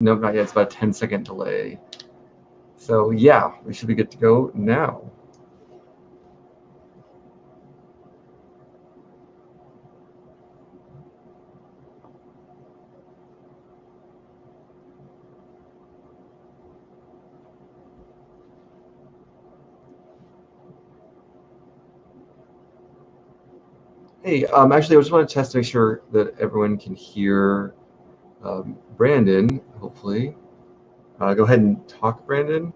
No, not yet. It's about a 10-second delay. So yeah, we should be good to go now. Hey, actually, I just want to test to make sure that everyone can hear Brandon, hopefully. Go ahead and talk, Brandon,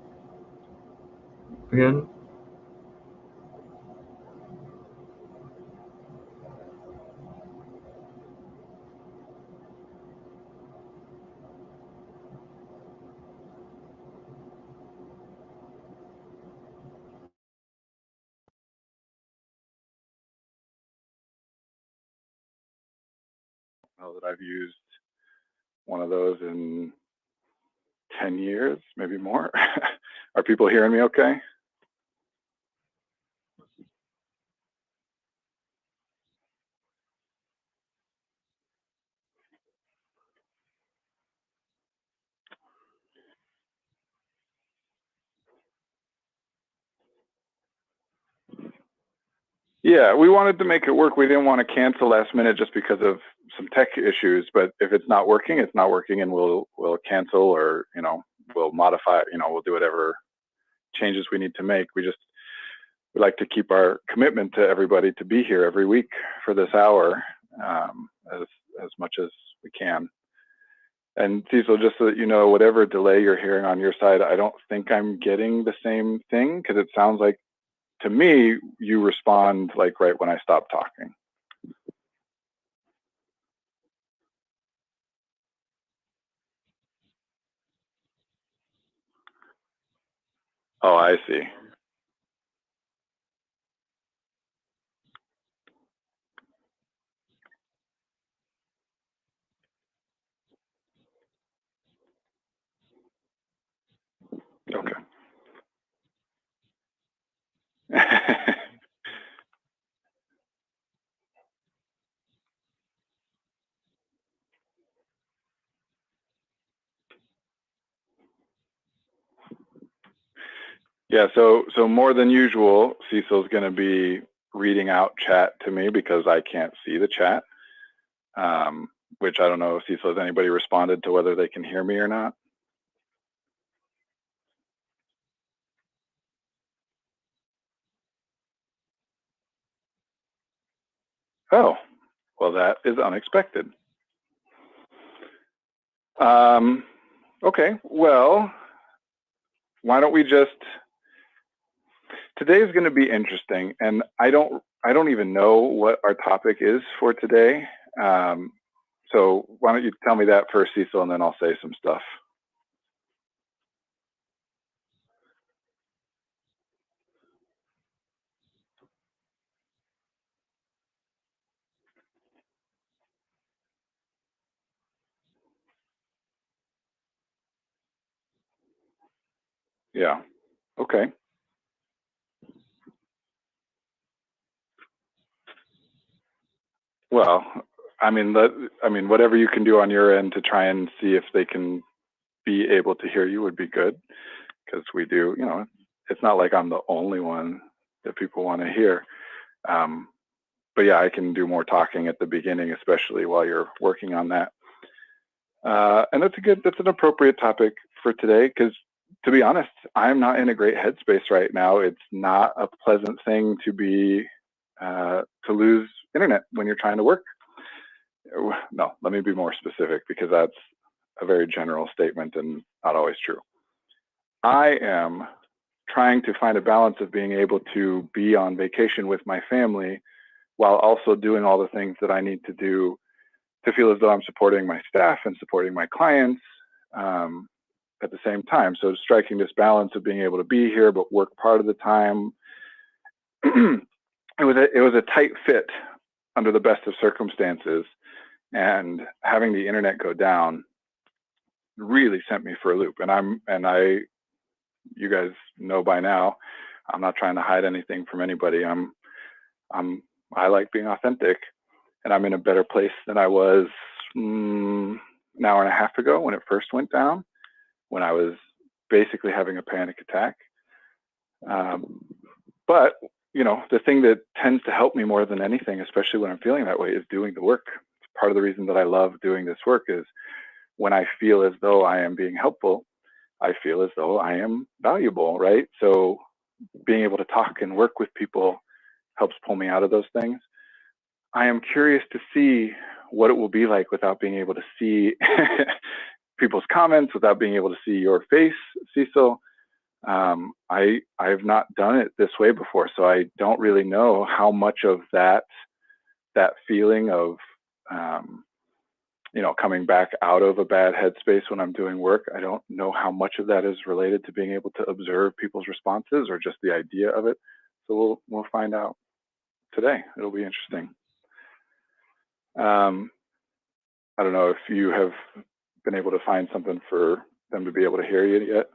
again. Know that I've used one of those in 10 years, maybe more. Are people hearing me okay? Yeah, we wanted to make it work. We didn't want to cancel last minute just because of some tech issues. But if it's not working, it's not working, and we'll cancel, or we'll modify. We'll do whatever changes we need to make. We like to keep our commitment to everybody to be here every week for this hour, as much as we can. And Cecil, just so that you know, whatever delay you're hearing on your side, I don't think I'm getting the same thing, because it sounds like, to me, you respond like right when I stop talking. Oh, I see. Okay. Yeah, so more than usual, Cecil's going to be reading out chat to me because I can't see the chat. Which I don't know, Cecil, has anybody responded to whether they can hear me or not? Oh, well, that is unexpected. Okay, well, why don't we just, today is going to be interesting, and I don't even know what our topic is for today. So why don't you tell me that first, Cecil, and then I'll say some stuff. Yeah. Okay. Well, whatever you can do on your end to try and see if they can be able to hear you would be good, because we do. It's not like I'm the only one that people want to hear. Um, but yeah, I can do more talking at the beginning, especially while you're working on that. And that's an appropriate topic for today, because to be honest, I'm not in a great headspace right now. It's not a pleasant thing to be to lose internet when you're trying to work. No, let me be more specific, because that's a very general statement and not always true. I am trying to find a balance of being able to be on vacation with my family while also doing all the things that I need to do to feel as though I'm supporting my staff and supporting my clients at the same time. So striking this balance of being able to be here but work part of the time, it was a tight fit under the best of circumstances, and having the internet go down really sent me for a loop. You guys know by now, I'm not trying to hide anything from anybody. I like being authentic, and I'm in a better place than I was an hour and a half ago when it first went down, when I was basically having a panic attack. But the thing that tends to help me more than anything, especially when I'm feeling that way, is doing the work. Part of the reason that I love doing this work is when I feel as though I am being helpful, I feel as though I am valuable, right? So being able to talk and work with people helps pull me out of those things. I am curious to see what it will be like without being able to see people's comments, without being able to see your face, Cecil. I've not done it this way before, so I don't really know how much of that feeling of coming back out of a bad headspace when I'm doing work. I don't know how much of that is related to being able to observe people's responses or just the idea of it. So we'll find out today. It'll be interesting. I don't know if you have been able to find something for them to be able to hear you yet.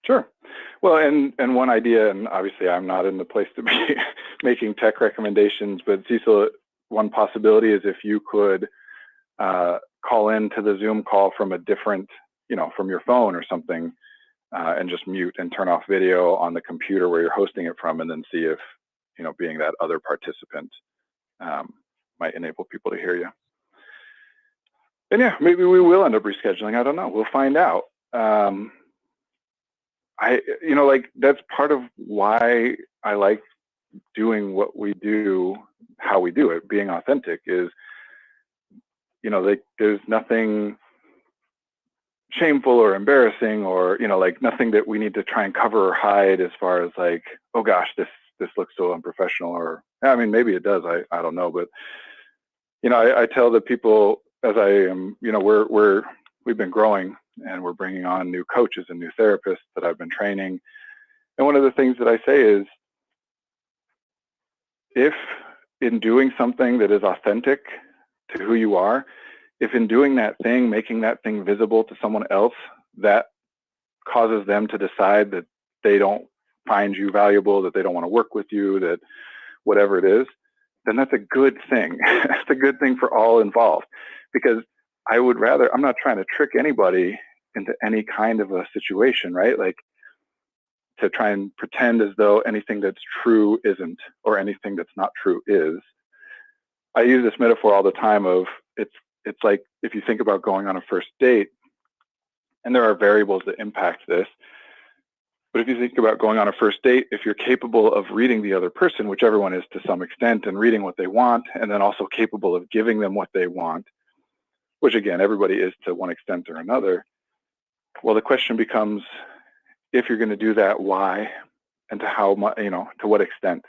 Sure. Well, and one idea, and obviously I'm not in the place to be making tech recommendations, but Cecil, one possibility is if you could call into the Zoom call from a different, from your phone or something, and just mute and turn off video on the computer where you're hosting it from, and then see if, being that other participant might enable people to hear you. And yeah, maybe we will end up rescheduling. I don't know. We'll find out. That's part of why I like doing what we do, how we do it, being authentic is, there's nothing shameful or embarrassing or, nothing that we need to try and cover or hide as far as like, oh gosh, this looks so unprofessional, or, I mean, maybe it does. I don't know. But, I tell the people as I am, we've been growing and we're bringing on new coaches and new therapists that I've been training. And one of the things that I say is, if in doing something that is authentic to who you are, if in doing that thing, making that thing visible to someone else, that causes them to decide that they don't find you valuable, that they don't want to work with you, that whatever it is, then that's a good thing. It's a good thing for all involved, because I would rather, I'm not trying to trick anybody into any kind of a situation, right? Like to try and pretend as though anything that's true isn't, or anything that's not true is. I use this metaphor all the time of it's like if you think about going on a first date, and there are variables that impact this, but if you think about going on a first date, if you're capable of reading the other person, which everyone is to some extent, and reading what they want, and then also capable of giving them what they want, which again, everybody is to one extent or another, well, the question becomes, if you're going to do that, why, and to how much, to what extent.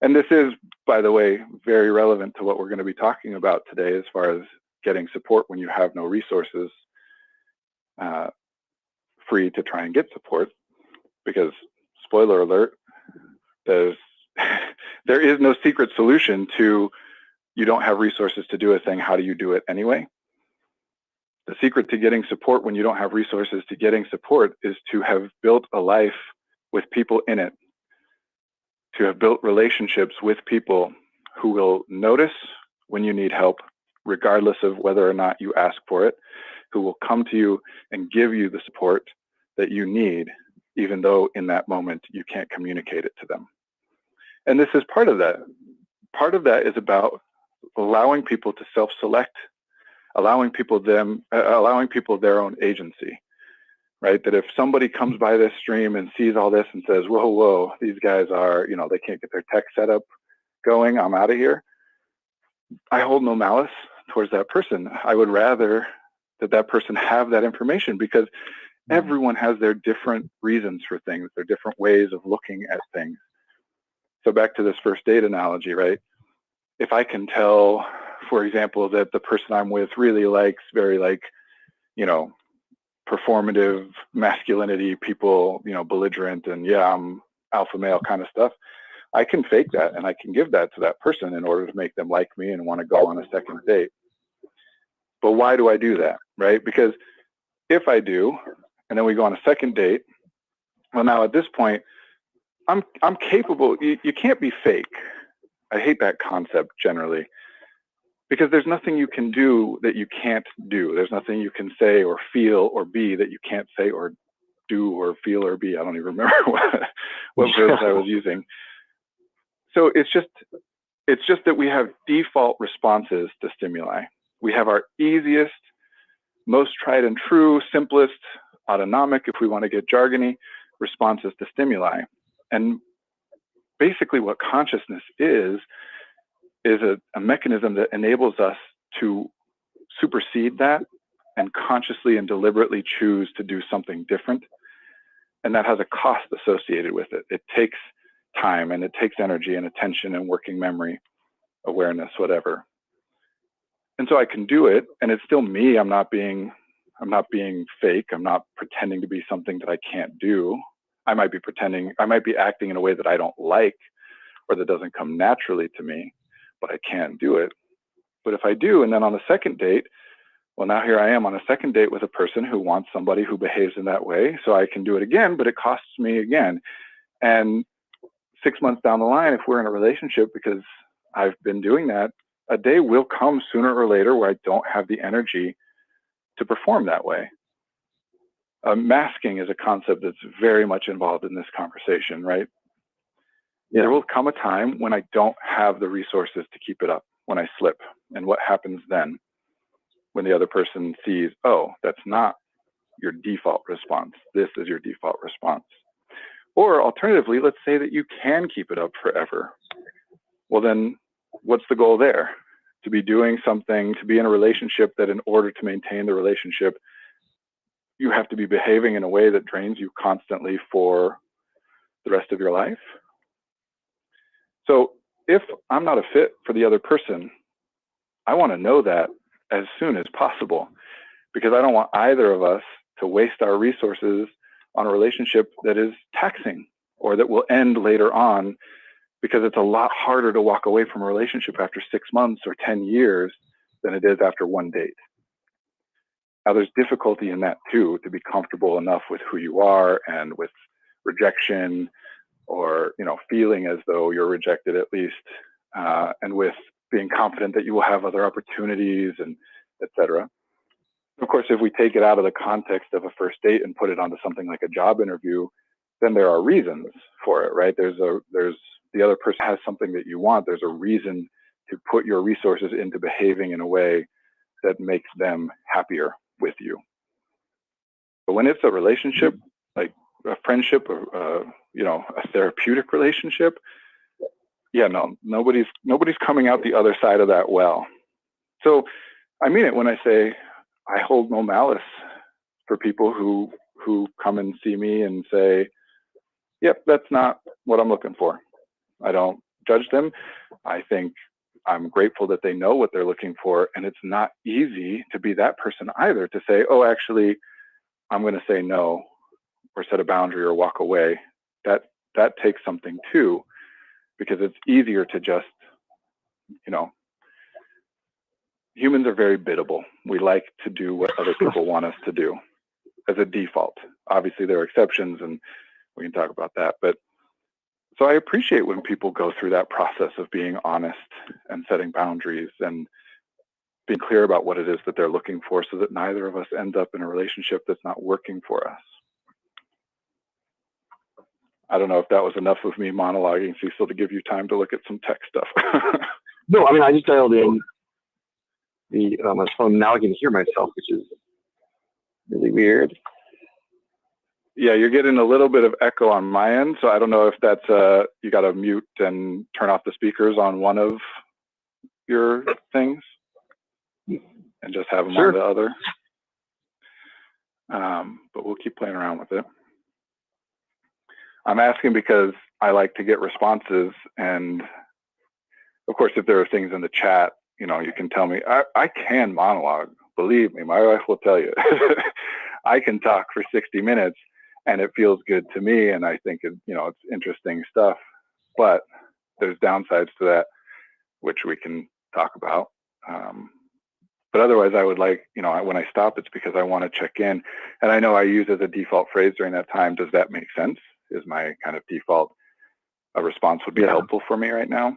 And this is, by the way, very relevant to what we're going to be talking about today as far as getting support when you have no resources free to try and get support. Because, spoiler alert, there is no secret solution to you don't have resources to do a thing. How do you do it anyway? The secret to getting support when you don't have resources to getting support is to have built a life with people in it, to have built relationships with people who will notice when you need help, regardless of whether or not you ask for it, who will come to you and give you the support that you need, even though in that moment you can't communicate it to them. And this is part of that. Part of that is about allowing people to self-select, allowing people their own agency, right? That if somebody comes by this stream and sees all this and says, whoa, these guys are, they can't get their tech setup going, I'm out of here. I hold no malice towards that person. I would rather that person have that information, because everyone has their different reasons for things, their different ways of looking at things. So back to this first date analogy, right? If I can tell, for example, that the person I'm with really likes very performative masculinity, people, belligerent and I'm alpha male kind of stuff. I can fake that and I can give that to that person in order to make them like me and want to go on a second date. But why do I do that, right? Because if I do, and then we go on a second date, well, now at this point, I'm capable. You can't be fake. I hate that concept generally, because there's nothing you can do that you can't do. There's nothing you can say or feel or be that you can't say or do or feel or be. I don't even remember what words I was using. So it's just that we have default responses to stimuli. We have our easiest, most tried and true, simplest, autonomic, if we want to get jargony, responses to stimuli. And basically what consciousness is a mechanism that enables us to supersede that and consciously and deliberately choose to do something different. And that has a cost associated with it. It takes time and it takes energy and attention and working memory, awareness, whatever. And so I can do it, and it's still me. I'm not being fake. I'm not pretending to be something that I can't do. I might be acting in a way that I don't like or that doesn't come naturally to me, but I can do it. But if I do, and then on the second date, well, now here I am on a second date with a person who wants somebody who behaves in that way, so I can do it again, but it costs me again. And 6 months down the line, if we're in a relationship, because I've been doing that, a day will come sooner or later where I don't have the energy to perform that way. Masking is a concept that's very much involved in this conversation, right? Yeah. There will come a time when I don't have the resources to keep it up, when I slip. And what happens then? When the other person sees, oh, that's not your default response. This is your default response. Or alternatively, let's say that you can keep it up forever. Well, then what's the goal there? To be doing something, to be in a relationship that in order to maintain the relationship, you have to be behaving in a way that drains you constantly for the rest of your life. So if I'm not a fit for the other person, I want to know that as soon as possible, because I don't want either of us to waste our resources on a relationship that is taxing or that will end later on, because it's a lot harder to walk away from a relationship after 6 months or 10 years than it is after one date. Now, there's difficulty in that too, to be comfortable enough with who you are and with rejection, or feeling as though you're rejected at least, and with being confident that you will have other opportunities, and etc. Of course, if we take it out of the context of a first date and put it onto something like a job interview, then there are reasons for it, right? There's the other person has something that you want. There's a reason to put your resources into behaving in a way that makes them happier with you. But when it's a relationship, like a friendship, or a therapeutic relationship, nobody's coming out the other side of that well. So I mean it when I say I hold no malice for people who come and see me and say, yep, that's not what I'm looking for. I don't judge them. I think I'm grateful that they know what they're looking for, and it's not easy to be that person either, to say, oh, actually, I'm going to say no, or set a boundary, or walk away. That takes something too, because it's easier to just, humans are very biddable. We like to do what other people want us to do as a default. Obviously, there are exceptions, and we can talk about that. But so I appreciate when people go through that process of being honest and setting boundaries and being clear about what it is that they're looking for, so that neither of us end up in a relationship that's not working for us. I don't know if that was enough of me monologuing, Cecil, to give you time to look at some tech stuff. No, I mean, I just dialed in my phone. Now I can hear myself, which is really weird. Yeah, you're getting a little bit of echo on my end, so I don't know if that's you got to mute and turn off the speakers on one of your things and just have them on the other. But we'll keep playing around with it. I'm asking because I like to get responses, and of course, if there are things in the chat, you can tell me. I can monologue. Believe me, my wife will tell you. I can talk for 60 minutes and it feels good to me, and I think it's interesting stuff. But there's downsides to that, which we can talk about. But otherwise, I would like, when I stop, it's because I want to check in. And I know I use as a default phrase during that time, does that make sense? Is my kind of default response would be helpful for me right now.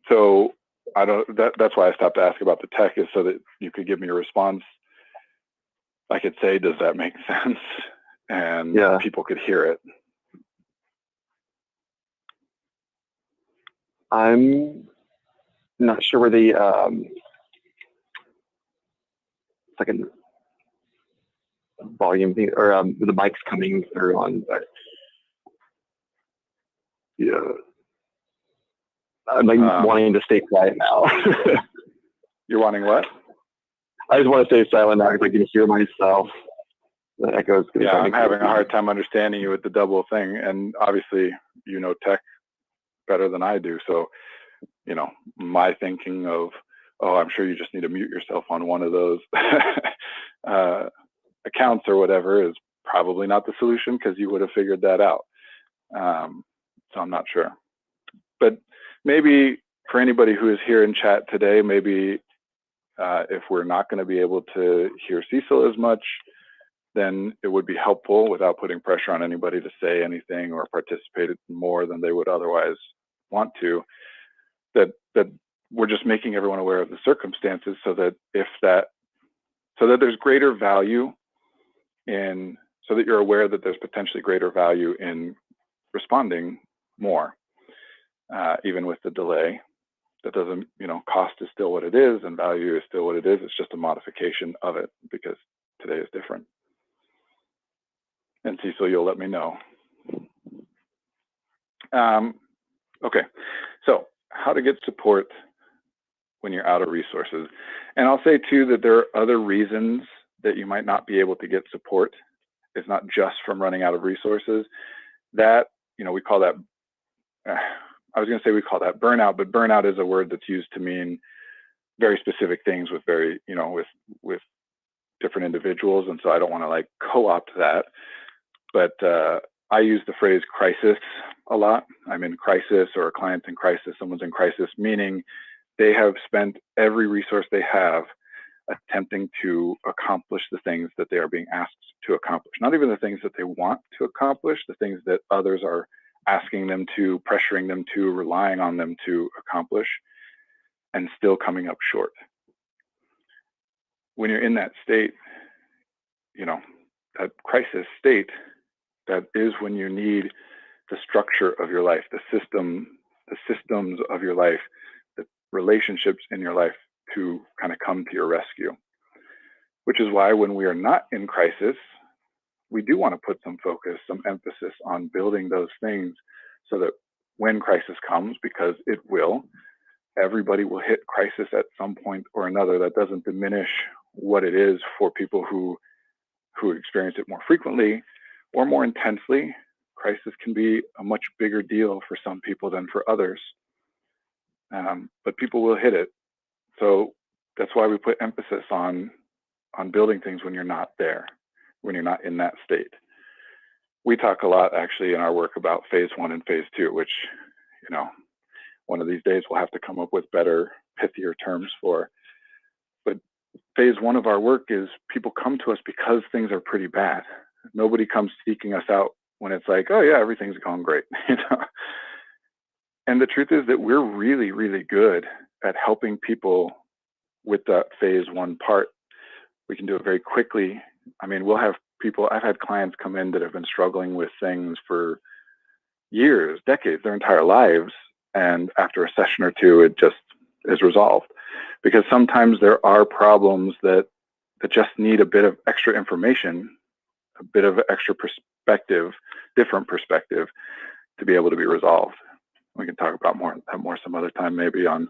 So that's why I stopped to ask about the tech, is so that you could give me a response. I could say, does that make sense? And people could hear it. I'm not sure where the second volume thing or the mic's coming through on, but yeah, I'm like wanting to stay quiet now. You're wanting what? I just want to stay silent now because I can hear myself. The echoes. Yeah, I'm having a hard time understanding you with the double thing, and obviously tech better than I do. So, my thinking of, I'm sure you just need to mute yourself on one of those accounts or whatever is probably not the solution, because you would have figured that out. So I'm not sure. But maybe for anybody who is here in chat today, maybe if we're not going to be able to hear Cecil as much, then it would be helpful, without putting pressure on anybody to say anything or participate more than they would otherwise want to, that we're just making everyone aware of the circumstances, so that there's greater value so that you're aware that there's potentially greater value in responding more, even with the delay. That doesn't, cost is still what it is and value is still what it is. It's just a modification of it, because today is different. And Cecil, you'll let me know. Okay, so how to get support when you're out of resources. And I'll say too that there are other reasons that you might not be able to get support. It's not just from running out of resources. That, we call that, I was going to say we call that burnout, but burnout is a word that's used to mean very specific things with very, with different individuals. And so I don't want to co-opt that, but I use the phrase crisis a lot. I'm in crisis, or a client's in crisis, someone's in crisis, meaning they have spent every resource they have attempting to accomplish the things that they are being asked to accomplish. Not even the things that they want to accomplish, the things that others are asking them to, pressuring them to, relying on them to accomplish, and still coming up short. When you're in that state, that crisis state, that is when you need the structure of your life, the systems of your life, the relationships in your life to kind of come to your rescue. Which is why when we are not in crisis, we do want to put some focus, some emphasis on building those things, so that when crisis comes, because it will, everybody will hit crisis at some point or another. That doesn't diminish what it is for people who experience it more frequently or more intensely. Crisis can be a much bigger deal for some people than for others, but people will hit it. So that's why we put emphasis on building things when you're not there, when you're not in that state. We talk a lot actually in our work about phase 1 and phase 2, which, one of these days we'll have to come up with better, pithier terms for. But phase 1 of our work is people come to us because things are pretty bad. Nobody comes seeking us out when it's like, oh yeah, everything's going great. And the truth is that we're really, really good at helping people with that phase 1 part. We can do it very quickly. I mean, we'll have people, I've had clients come in that have been struggling with things for years, decades, their entire lives. And after a session or two, it just is resolved. Because sometimes there are problems that just need a bit of extra information, a bit of extra perspective, different perspective, to be able to be resolved. We can talk about more some other time maybe on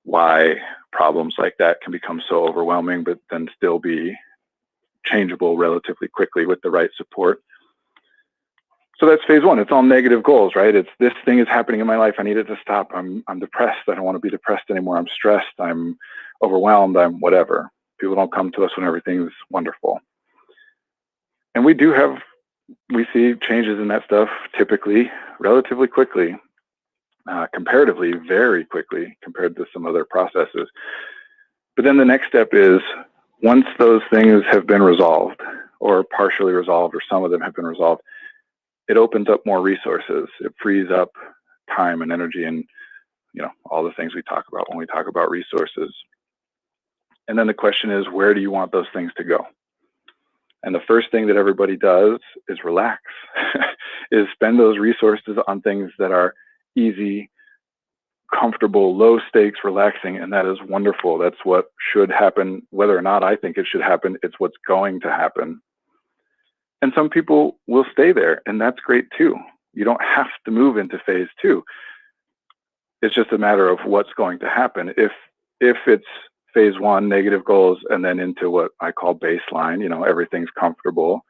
why problems like that can become so overwhelming, but then still be changeable relatively quickly with the right support. So that's phase 1. It's all negative goals, right? It's this thing is happening in my life. I need it to stop. I'm depressed. I don't want to be depressed anymore. I'm stressed. I'm overwhelmed. I'm whatever. People don't come to us when everything's wonderful. And we see changes in that stuff typically relatively quickly, comparatively very quickly compared to some other processes. But then the next step is, once those things have been resolved or partially resolved, or some of them have been resolved, it opens up more resources. It frees up time and energy and, all the things we talk about when we talk about resources. And then the question is, where do you want those things to go? And the first thing that everybody does is relax, is spend those resources on things that are easy, comfortable, low stakes, relaxing, and that is wonderful. That's what should happen. Whether or not I think it should happen, it's what's going to happen. And some people will stay there, and that's great too. You don't have to move into phase 2. It's just a matter of what's going to happen. If it's phase 1, negative goals, and then into what I call baseline, everything's comfortable,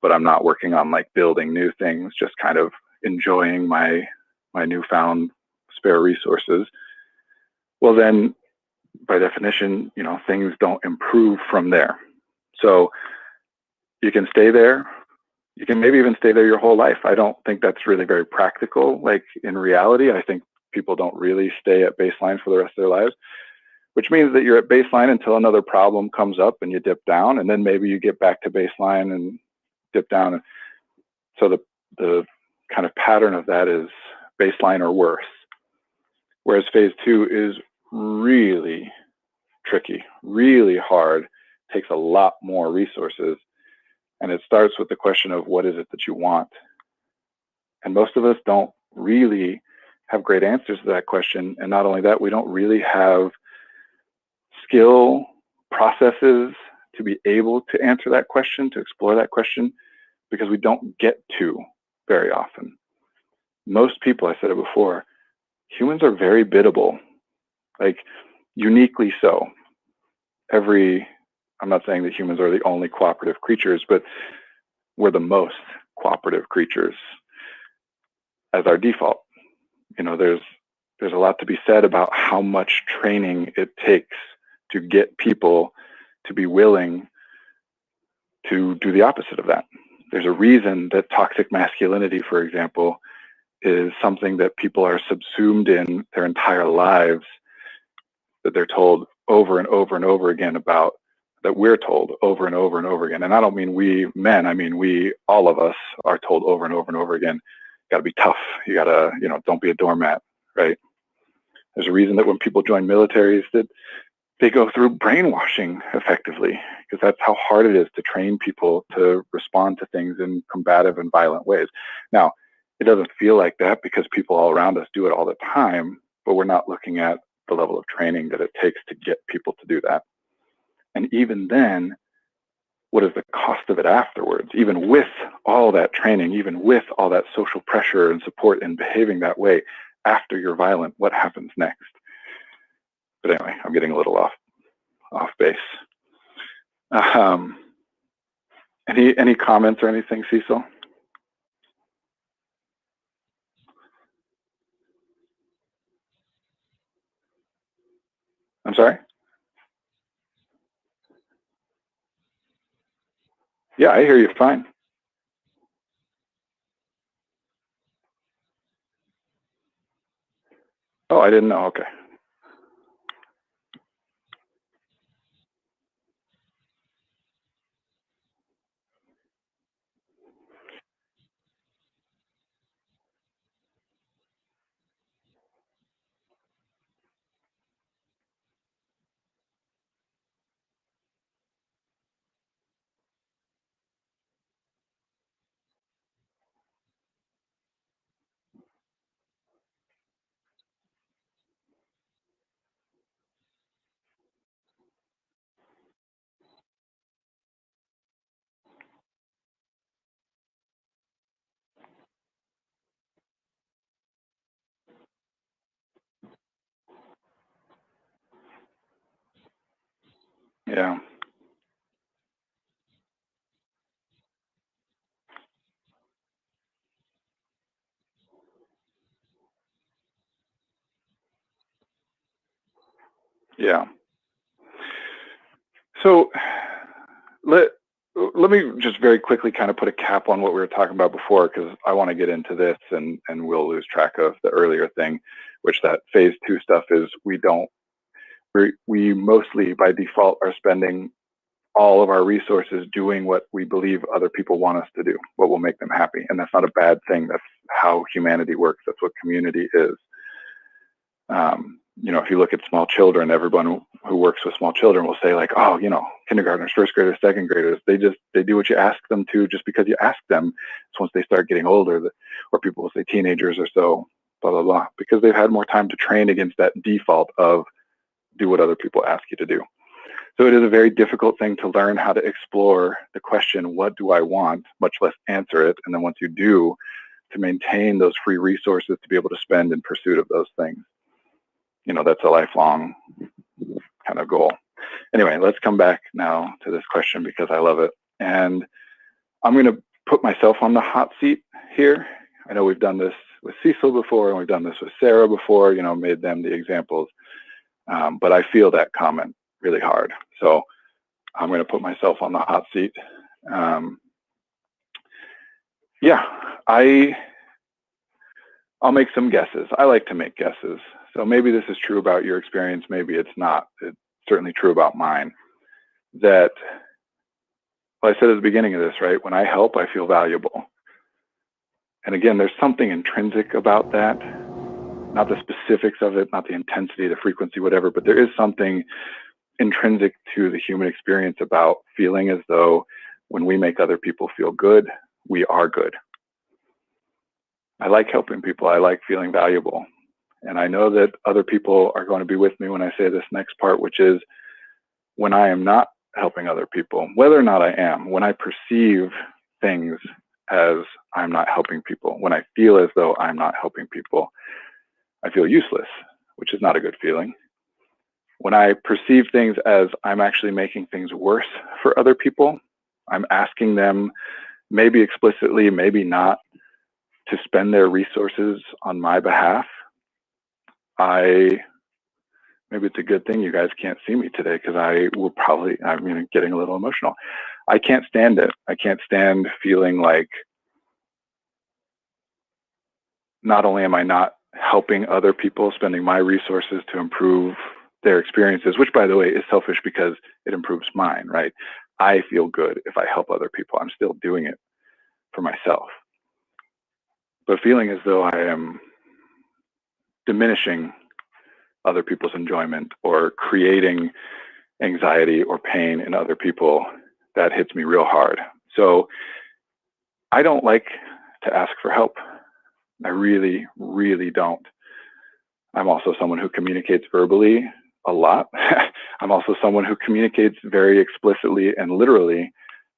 but I'm not working on like building new things, just kind of enjoying my newfound spare resources. Well, then by definition, things don't improve from there. So you can stay there. You can maybe even stay there your whole life. I don't think that's really very practical. Like in reality, I think people don't really stay at baseline for the rest of their lives, which means that you're at baseline until another problem comes up and you dip down, and then maybe you get back to baseline and dip down. And so the kind of pattern of that is baseline or worse. Whereas phase 2 is really tricky, really hard, takes a lot more resources. And it starts with the question of what is it that you want? And most of us don't really have great answers to that question. And not only that, we don't really have skill processes to be able to answer that question, to explore that question, because we don't get to very often. Most people, I said it before, humans are very biddable, like uniquely so. I'm not saying that humans are the only cooperative creatures, but we're the most cooperative creatures as our default. There's a lot to be said about how much training it takes to get people to be willing to do the opposite of that. There's a reason that toxic masculinity, for example, is something that people are subsumed in their entire lives, that they're told over and over and over again about, that we're told over and over and over again. And I don't mean we men, I mean all of us are told over and over and over again, you gotta be tough, you gotta, don't be a doormat, right? There's a reason that when people join militaries that they go through brainwashing effectively, because that's how hard it is to train people to respond to things in combative and violent ways. Now, it doesn't feel like that because people all around us do it all the time, but we're not looking at the level of training that it takes to get people to do that. And even then, what is the cost of it afterwards? Even with all that training, even with all that social pressure and support in behaving that way, after you're violent, what happens next? But anyway, I'm getting a little off base. Any comments or anything, Cecil? I'm sorry? Yeah, I hear you fine. Oh, I didn't know. Okay. Yeah. Yeah. So let me just very quickly kind of put a cap on what we were talking about before, because I want to get into this, and we'll lose track of the earlier thing, which that phase 2 stuff is we mostly by default are spending all of our resources doing what we believe other people want us to do, what will make them happy. And that's not a bad thing. That's how humanity works. That's what community is. If you look at small children, everyone who works with small children will say like, oh, kindergartners, first graders, second graders, they do what you ask them to just because you ask them. So once they start getting older, or people will say teenagers or so, blah, blah, blah, because they've had more time to train against that default of do what other people ask you to do. So it is a very difficult thing to learn how to explore the question, what do I want, much less answer it. And then once you do, to maintain those free resources to be able to spend in pursuit of those things. That's a lifelong kind of goal. Anyway, let's come back now to this question because I love it. And I'm going to put myself on the hot seat here. I know we've done this with Cecil before, and we've done this with Sarah before, made them the examples. But I feel that comment really hard. So I'm going to put myself on the hot seat. I'll make some guesses. I like to make guesses. So maybe this is true about your experience. Maybe it's not. It's certainly true about mine. That, well, I said at the beginning of this, right? When I help, I feel valuable. And again, there's something intrinsic about that. Not the specifics of it, not the intensity, the frequency, whatever, but there is something intrinsic to the human experience about feeling as though when we make other people feel good, we are good. I like helping people. I like feeling valuable. And I know that other people are going to be with me when I say this next part, which is when I am not helping other people, whether or not I am, when I perceive things as I'm not helping people, when I feel as though I'm not helping people, I feel useless, which is not a good feeling. When I perceive things as I'm actually making things worse for other people, I'm asking them, maybe explicitly, maybe not, to spend their resources on my behalf. Maybe it's a good thing you guys can't see me today because I'm getting a little emotional. I can't stand it. I can't stand feeling like not only am I not helping other people, spending my resources to improve their experiences, which by the way is selfish because it improves mine, right? I feel good if I help other people. I'm still doing it for myself. But feeling as though I am diminishing other people's enjoyment or creating anxiety or pain in other people, that hits me real hard. So I don't like to ask for help. I really, really don't. I'm also someone who communicates verbally a lot. I'm also someone who communicates very explicitly and literally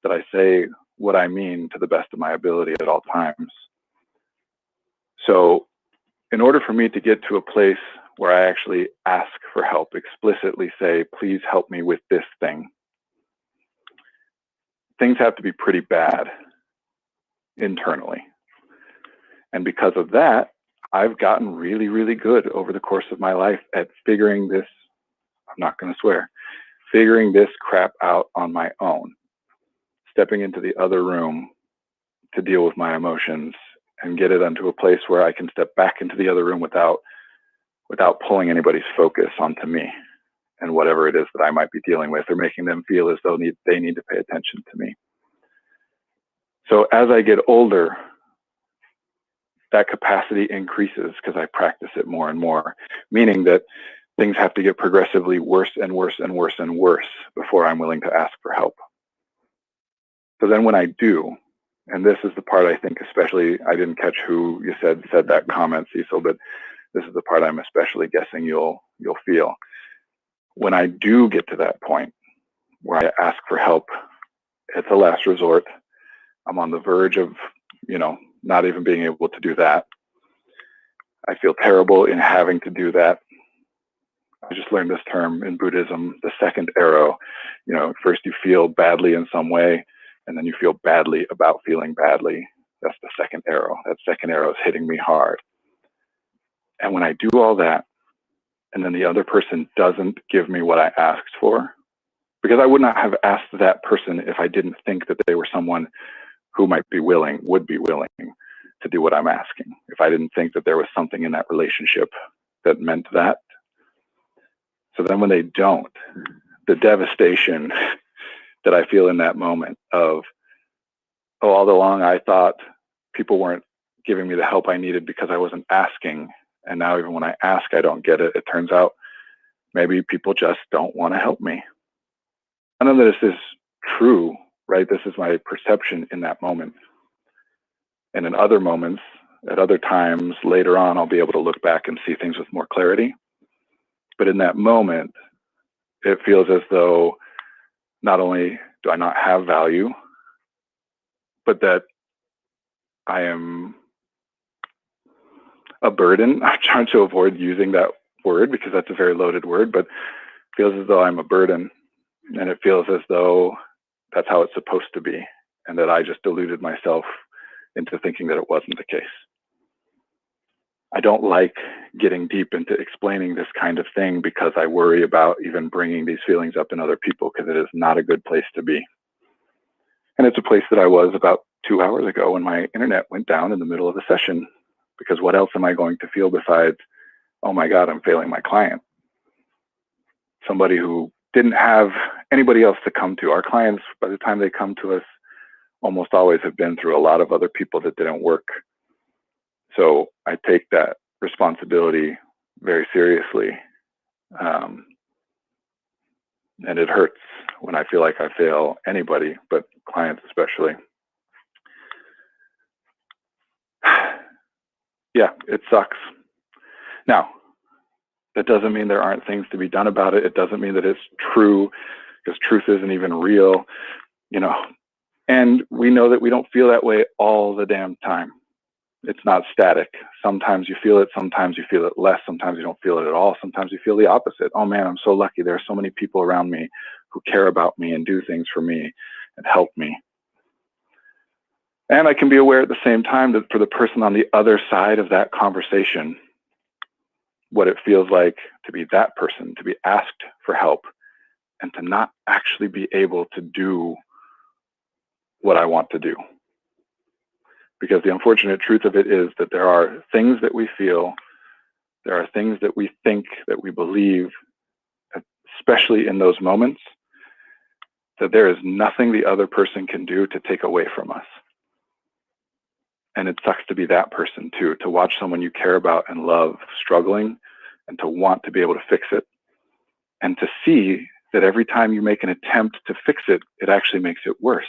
that I say what I mean to the best of my ability at all times. So in order for me to get to a place where I actually ask for help, explicitly say, please help me with this thing, things have to be pretty bad internally. And because of that, I've gotten really, really good over the course of my life at figuring this, I'm not going to swear, figuring this crap out on my own, stepping into the other room to deal with my emotions and get it onto a place where I can step back into the other room without pulling anybody's focus onto me and whatever it is that I might be dealing with, or making them feel as though they need to pay attention to me. So as I get older, that capacity increases because I practice it more and more, meaning that things have to get progressively worse and worse and worse and worse before I'm willing to ask for help. So then when I do, and this is the part I think especially, I didn't catch who you said that comment, Cecil, but this is the part I'm especially guessing you'll feel. When I do get to that point where I ask for help, it's a last resort. I'm on the verge of, not even being able to do that. I feel terrible in having to do that. I just learned this term in Buddhism, the second arrow. First you feel badly in some way, and then you feel badly about feeling badly. That's the second arrow. That second arrow is hitting me hard. And when I do all that, and then the other person doesn't give me what I asked for, because I would not have asked that person if I didn't think that they were someone who would be willing to do what I'm asking. If I didn't think that there was something in that relationship that meant that. So then when they don't, the devastation that I feel in that moment of, oh, all along I thought people weren't giving me the help I needed because I wasn't asking. And now even when I ask, I don't get it. It turns out maybe people just don't want to help me. I know that this is true, right? This is my perception in that moment. And in other moments, at other times later on, I'll be able to look back and see things with more clarity. But in that moment, it feels as though not only do I not have value, but that I am a burden. I'm trying to avoid using that word because that's a very loaded word, but it feels as though I'm a burden. And it feels as though that's how it's supposed to be, and that I just deluded myself into thinking that it wasn't the case. I don't like getting deep into explaining this kind of thing because I worry about even bringing these feelings up in other people, because it is not a good place to be. And it's a place that I was about 2 hours ago when my internet went down in the middle of the session, because what else am I going to feel besides, oh my God, I'm failing my client? Somebody who didn't have anybody else to come to. Our clients, by the time they come to us, almost always have been through a lot of other people that didn't work. So I take that responsibility very seriously. And it hurts when I feel like I fail anybody, but clients especially. Yeah, it sucks. Now, that doesn't mean there aren't things to be done about it. It doesn't mean that it's true, because truth isn't even real, you know. And we know that we don't feel that way all the damn time. It's not static. Sometimes you feel it, sometimes you feel it less, sometimes you don't feel it at all, sometimes you feel the opposite. Oh man, I'm so lucky. There are so many people around me who care about me and do things for me and help me. And I can be aware at the same time that for the person on the other side of that conversation, what it feels like to be that person, to be asked for help, and to not actually be able to do what I want to do. Because the unfortunate truth of it is that there are things that we feel, there are things that we think, that we believe, especially in those moments, that there is nothing the other person can do to take away from us. And it sucks to be that person too, to watch someone you care about and love struggling, and to want to be able to fix it, and to see that every time you make an attempt to fix it, it actually makes it worse.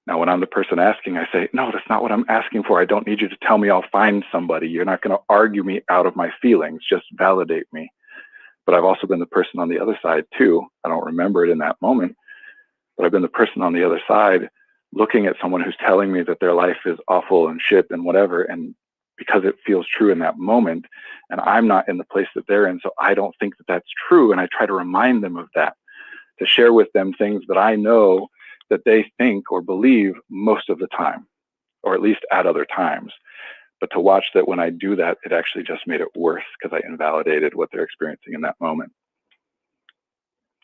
Now, when I'm the person asking, I say, no, that's not what I'm asking for. I don't need you to tell me I'll find somebody. You're not going to argue me out of my feelings. Just validate me. But I've also been the person on the other side too. I don't remember it in that moment, but I've been the person on the other side looking at someone who's telling me that their life is awful and shit and whatever. And because it feels true in that moment, and I'm not in the place that they're in, so I don't think that that's true. And I try to remind them of that, to share with them things that I know that they think or believe most of the time, or at least at other times. But to watch that when I do that, it actually just made it worse, because I invalidated what they're experiencing in that moment.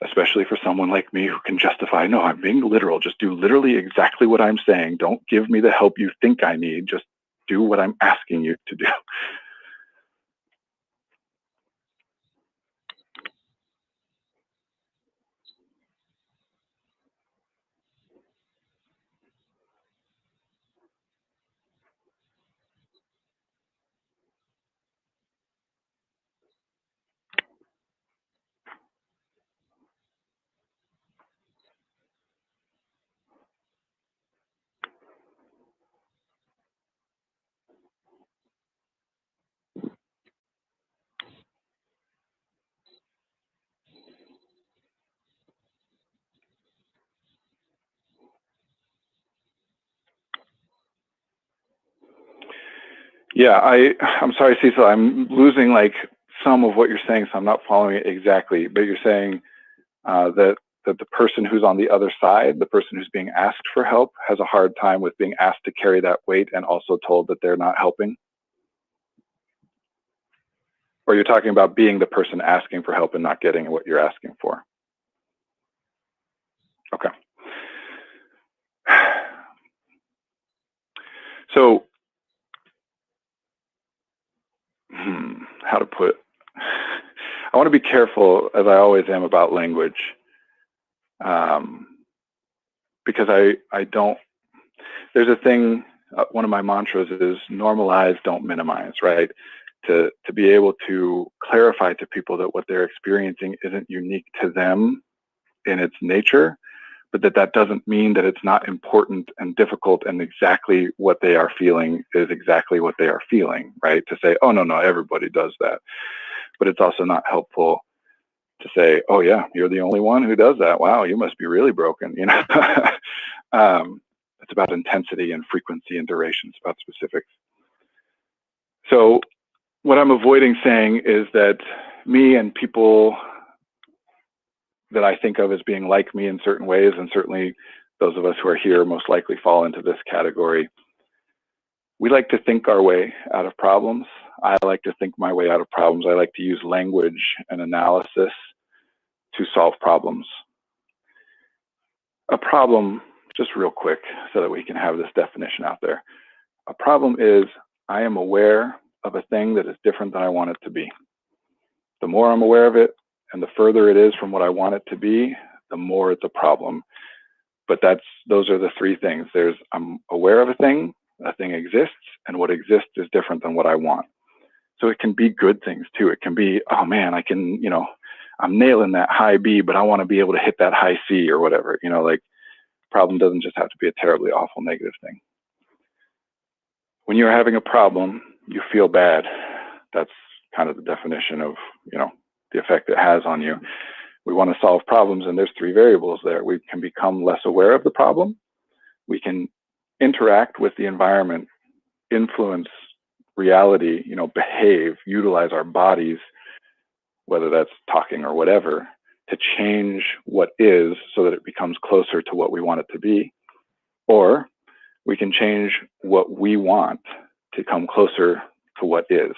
Especially for someone like me who can justify, no, I'm being literal. Just do literally exactly what I'm saying. Don't give me the help you think I need. Just do what I'm asking you to do. Yeah, I'm sorry, Cecil. I'm losing like some of what you're saying, so I'm not following it exactly. But you're saying that the person who's on the other side, the person who's being asked for help, has a hard time with being asked to carry that weight and also told that they're not helping? Or you're talking about being the person asking for help and not getting what you're asking for? Okay. So, how to put, I want to be careful, as I always am, about language, because I don't, there's a thing, one of my mantras is normalize, don't minimize, right? To be able to clarify to people that what they're experiencing isn't unique to them in its nature, but that doesn't mean that it's not important and difficult, and exactly what they are feeling is exactly what they are feeling, right? To say, oh, no, everybody does that. But it's also not helpful to say, oh yeah, you're the only one who does that. Wow, you must be really broken, you know? It's about intensity and frequency and duration. It's about specifics. So what I'm avoiding saying is that me and people that I think of as being like me in certain ways, and certainly those of us who are here most likely fall into this category, we like to think our way out of problems. I like to think my way out of problems. I like to use language and analysis to solve problems. A problem, just real quick, so that we can have this definition out there. A problem is, I am aware of a thing that is different than I want it to be. The more I'm aware of it, and the further it is from what I want it to be, the more it's a problem. But those are the three things. I'm aware of a thing exists, and what exists is different than what I want. So it can be good things too. It can be, oh man, I can, I'm nailing that high B, but I want to be able to hit that high C or whatever. Like, problem doesn't just have to be a terribly awful negative thing. When you're having a problem, you feel bad. That's kind of the definition of, the effect it has on you. We want to solve problems, and there's three variables there. We can become less aware of the problem. We can interact with the environment, influence reality, behave, utilize our bodies, whether that's talking or whatever, to change what is so that it becomes closer to what we want it to be. Or we can change what we want to come closer to what is.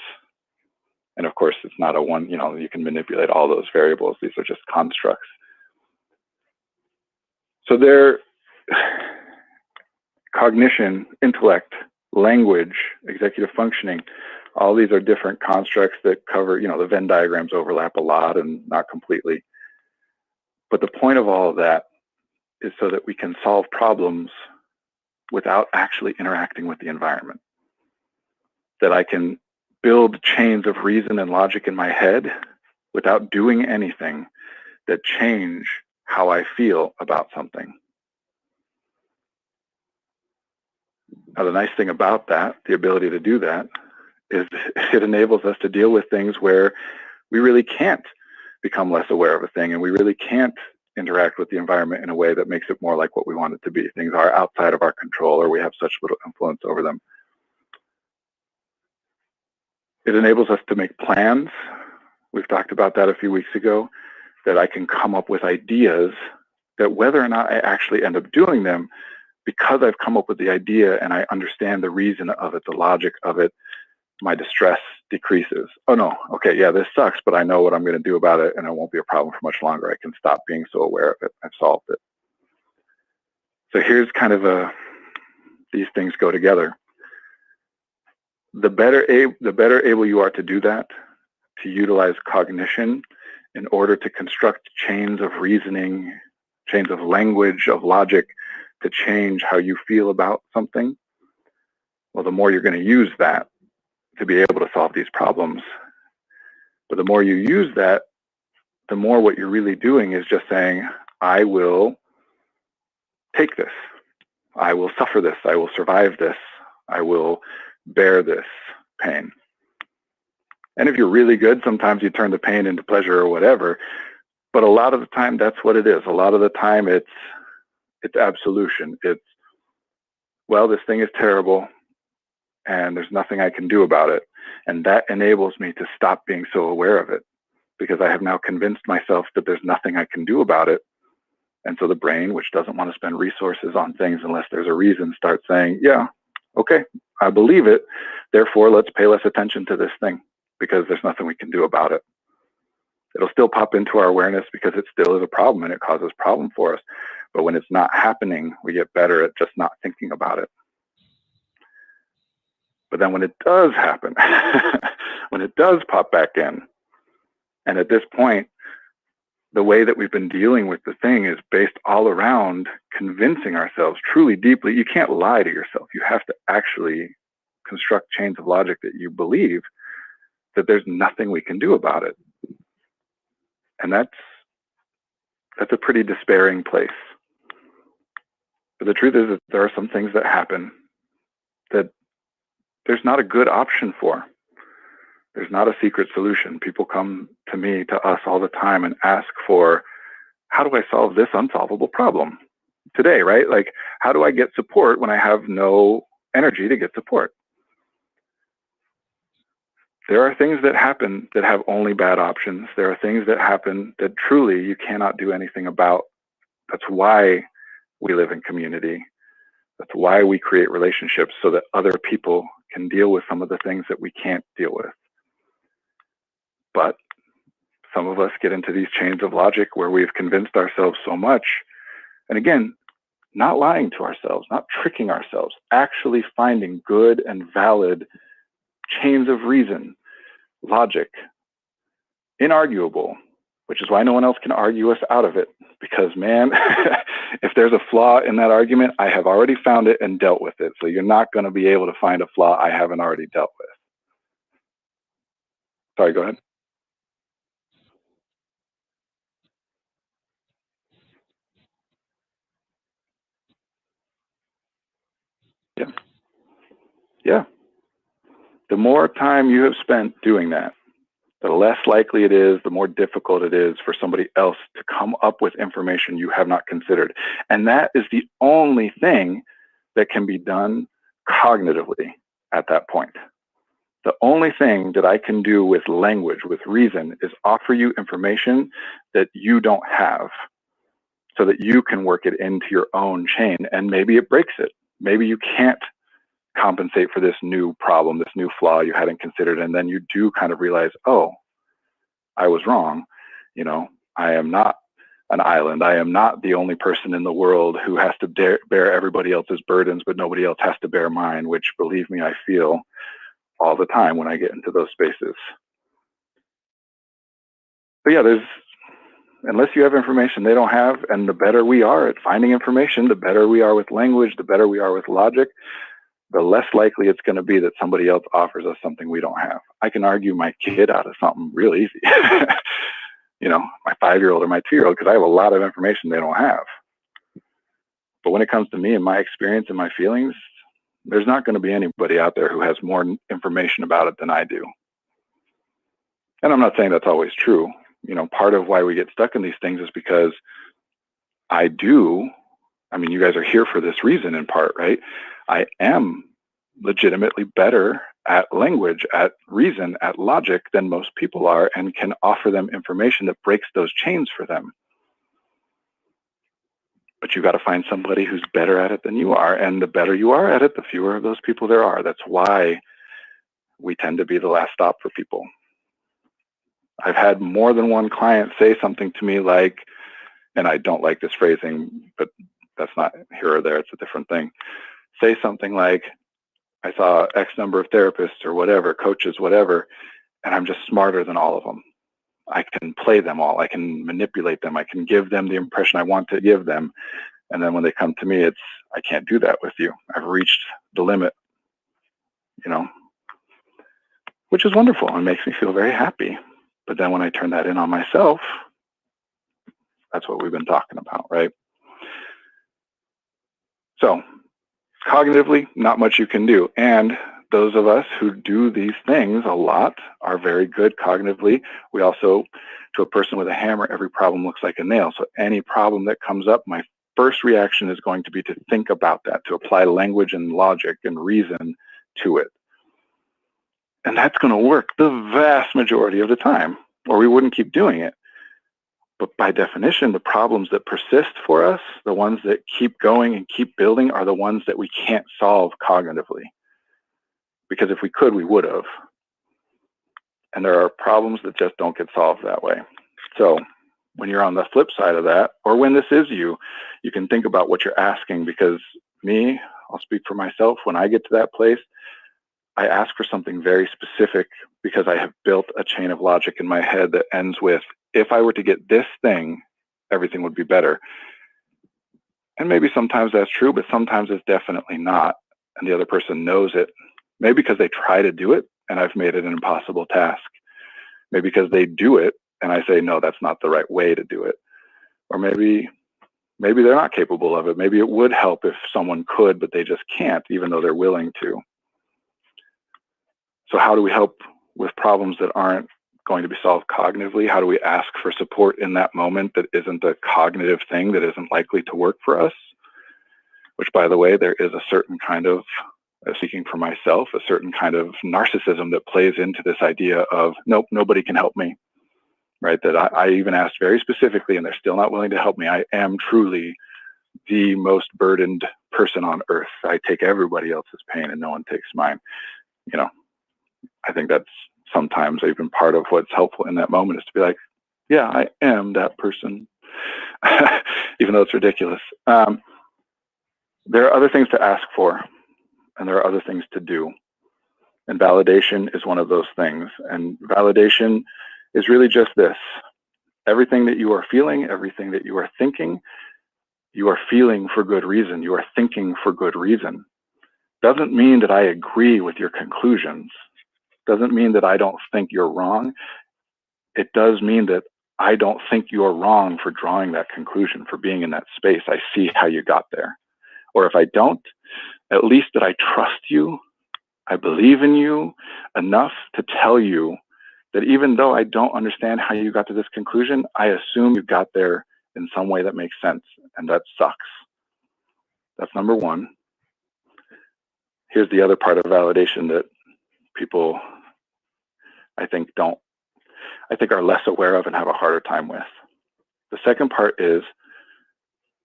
And of course, it's not a one, you can manipulate all those variables. These are just constructs. So cognition, intellect, language, executive functioning, all these are different constructs that cover, the Venn diagrams overlap a lot and not completely. But the point of all of that is so that we can solve problems without actually interacting with the environment. That I can build chains of reason and logic in my head without doing anything that change how I feel about something. Now, the nice thing about that, the ability to do that, is it enables us to deal with things where we really can't become less aware of a thing, and we really can't interact with the environment in a way that makes it more like what we want it to be. Things are outside of our control, or we have such little influence over them. It enables us to make plans. We've talked about that a few weeks ago, that I can come up with ideas that whether or not I actually end up doing them, because I've come up with the idea and I understand the reason of it, the logic of it, my distress decreases. Oh no, okay, yeah, this sucks, but I know what I'm going to do about it, and it won't be a problem for much longer. I can stop being so aware of it. I've solved it. So here's kind of these things go together. The better able you are to do that, to utilize cognition in order to construct chains of reasoning, chains of language, of logic, to change how you feel about something, well, the more you're going to use that to be able to solve these problems. But the more you use that, the more what you're really doing is just saying, I will take this. I will suffer this. I will survive this. I will bear this pain. And if you're really good, sometimes you turn the pain into pleasure or whatever. But a lot of the time, that's what it is. A lot of the time, it's absolution. It's, well, this thing is terrible, and there's nothing I can do about it. And that enables me to stop being so aware of it, because I have now convinced myself that there's nothing I can do about it. And so the brain, which doesn't want to spend resources on things unless there's a reason, starts saying, yeah, okay, I believe it. Therefore, let's pay less attention to this thing because there's nothing we can do about it. It'll still pop into our awareness because it still is a problem and it causes problem for us. But when it's not happening, we get better at just not thinking about it. But then when it does happen, when it does pop back in, and at this point, the way that we've been dealing with the thing is based all around convincing ourselves truly deeply. You can't lie to yourself. You have to actually construct chains of logic that you believe that there's nothing we can do about it. And that's a pretty despairing place. But the truth is that there are some things that happen that there's not a good option for. There's not a secret solution. People come to me, to us all the time and ask for, how do I solve this unsolvable problem today, right? Like, how do I get support when I have no energy to get support? There are things that happen that have only bad options. There are things that happen that truly you cannot do anything about. That's why we live in community. That's why we create relationships, so that other people can deal with some of the things that we can't deal with. But some of us get into these chains of logic where we've convinced ourselves so much. And again, not lying to ourselves, not tricking ourselves, actually finding good and valid chains of reason, logic, inarguable, which is why no one else can argue us out of it. Because, man, if there's a flaw in that argument, I have already found it and dealt with it. So you're not going to be able to find a flaw I haven't already dealt with. Sorry, go ahead. Yeah. The more time you have spent doing that, the less likely it is, the more difficult it is for somebody else to come up with information you have not considered. And that is the only thing that can be done cognitively at that point. The only thing that I can do with language, with reason, is offer you information that you don't have, so that you can work it into your own chain. And maybe it breaks it. Maybe you can't compensate for this new problem, this new flaw you hadn't considered. And then you do kind of realize, oh, I was wrong. You know, I am not an island. I am not the only person in the world who has to bear everybody else's burdens, but nobody else has to bear mine, which, believe me, I feel all the time when I get into those spaces. But yeah, unless you have information they don't have, and the better we are at finding information, the better we are with language, the better we are with logic, the less likely it's going to be that somebody else offers us something we don't have. I can argue my kid out of something real easy. You know, my 5-year-old or my 2-year-old, because I have a lot of information they don't have. But when it comes to me and my experience and my feelings, there's not going to be anybody out there who has more information about it than I do. And I'm not saying that's always true. You know, part of why we get stuck in these things is because you guys are here for this reason in part, right? I am legitimately better at language, at reason, at logic than most people are, and can offer them information that breaks those chains for them. But you got to find somebody who's better at it than you are. And the better you are at it, the fewer of those people there are. That's why we tend to be the last stop for people. I've had more than one client say something to me like, and I don't like this phrasing, but that's not here or there, it's a different thing. Say something like, I saw X number of therapists or whatever, coaches, whatever, and I'm just smarter than all of them. I can play them all. I can manipulate them. I can give them the impression I want to give them. And then when they come to me, it's, I can't do that with you. I've reached the limit, you know, which is wonderful and makes me feel very happy. But then when I turn that in on myself, that's what we've been talking about, right? So cognitively, not much you can do. And those of us who do these things a lot are very good cognitively. We also, to a person with a hammer, every problem looks like a nail. So any problem that comes up, my first reaction is going to be to think about that, to apply language and logic and reason to it. And that's going to work the vast majority of the time, or we wouldn't keep doing it. But by definition, the problems that persist for us, the ones that keep going and keep building, are the ones that we can't solve cognitively. Because if we could, we would have. And there are problems that just don't get solved that way. So when you're on the flip side of that, or when this is you, you can think about what you're asking. Because me, I'll speak for myself, when I get to that place, I ask for something very specific because I have built a chain of logic in my head that ends with, if I were to get this thing, everything would be better. And maybe sometimes that's true, but sometimes it's definitely not. And the other person knows it. Maybe because they try to do it and I've made it an impossible task. Maybe because they do it and I say, no, that's not the right way to do it. Or maybe they're not capable of it. Maybe it would help if someone could, but they just can't, even though they're willing to. So how do we help with problems that aren't going to be solved cognitively? How do we ask for support in that moment that isn't a cognitive thing, that isn't likely to work for us? Which, by the way, there is a certain kind of, speaking for myself, a certain kind of narcissism that plays into this idea of, nope, nobody can help me, right? That I even asked very specifically and they're still not willing to help me. I am truly the most burdened person on earth. I take everybody else's pain and no one takes mine. You know, I think that's sometimes even part of what's helpful in that moment, is to be like, yeah, I am that person, even though it's ridiculous. There are other things to ask for, and there are other things to do. And validation is one of those things. And validation is really just this. Everything that you are feeling, everything that you are thinking, you are feeling for good reason. You are thinking for good reason. Doesn't mean that I agree with your conclusions. Doesn't mean that I don't think you're wrong. It does mean that I don't think you're wrong for drawing that conclusion, for being in that space. I see how you got there. Or if I don't, at least that I trust you, I believe in you enough to tell you that even though I don't understand how you got to this conclusion, I assume you got there in some way that makes sense, and that sucks. That's number one. Here's the other part of validation that people, I think, are less aware of and have a harder time with. The second part is,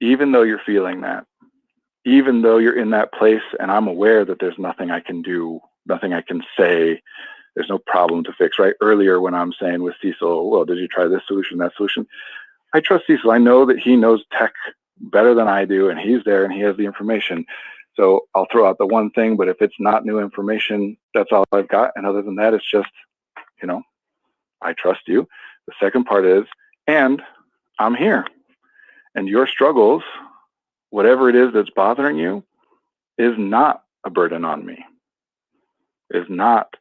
even though you're feeling that, even though you're in that place and I'm aware that there's nothing I can do, nothing I can say, there's no problem to fix, right? Earlier when I'm saying with Cecil, well, did you try this solution, that solution? I trust Cecil. I know that he knows tech better than I do, and he's there and he has the information. So I'll throw out the one thing, but if it's not new information, that's all I've got. And other than that, it's just, you know, I trust you. The second part is, and I'm here. And your struggles, whatever it is that's bothering you, is not a burden on me, is not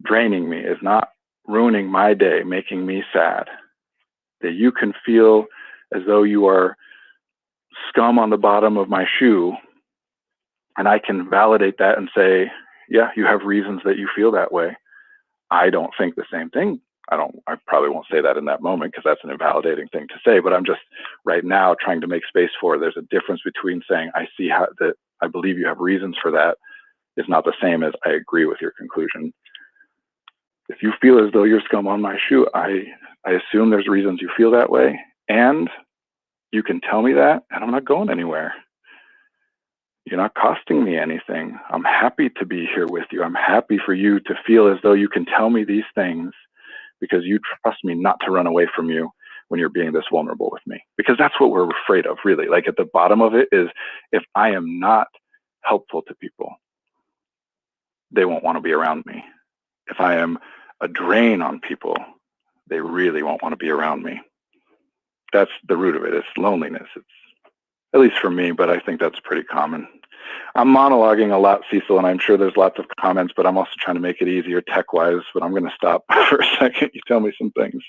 draining me, is not ruining my day, making me sad. That you can feel as though you are scum on the bottom of my shoe, and I can validate that and say, yeah, you have reasons that you feel that way. I don't think the same thing. I probably won't say that in that moment because that's an invalidating thing to say, but I'm just right now trying to make space for, there's a difference between saying, I see how that I believe you have reasons for that, is not the same as I agree with your conclusion. If you feel as though you're scum on my shoe, I assume there's reasons you feel that way, and you can tell me that, and I'm not going anywhere. You're not costing me anything. I'm happy to be here with you. I'm happy for you to feel as though you can tell me these things because you trust me not to run away from you when you're being this vulnerable with me. Because that's what we're afraid of, really. Like at the bottom of it is, if I am not helpful to people, they won't want to be around me. If I am a drain on people, they really won't want to be around me. That's the root of it. It's loneliness. It's, at least for me, but I think that's pretty common. I'm monologuing a lot, Cecil, and I'm sure there's lots of comments, but I'm also trying to make it easier tech-wise, but I'm going to stop for a second. You tell me some things.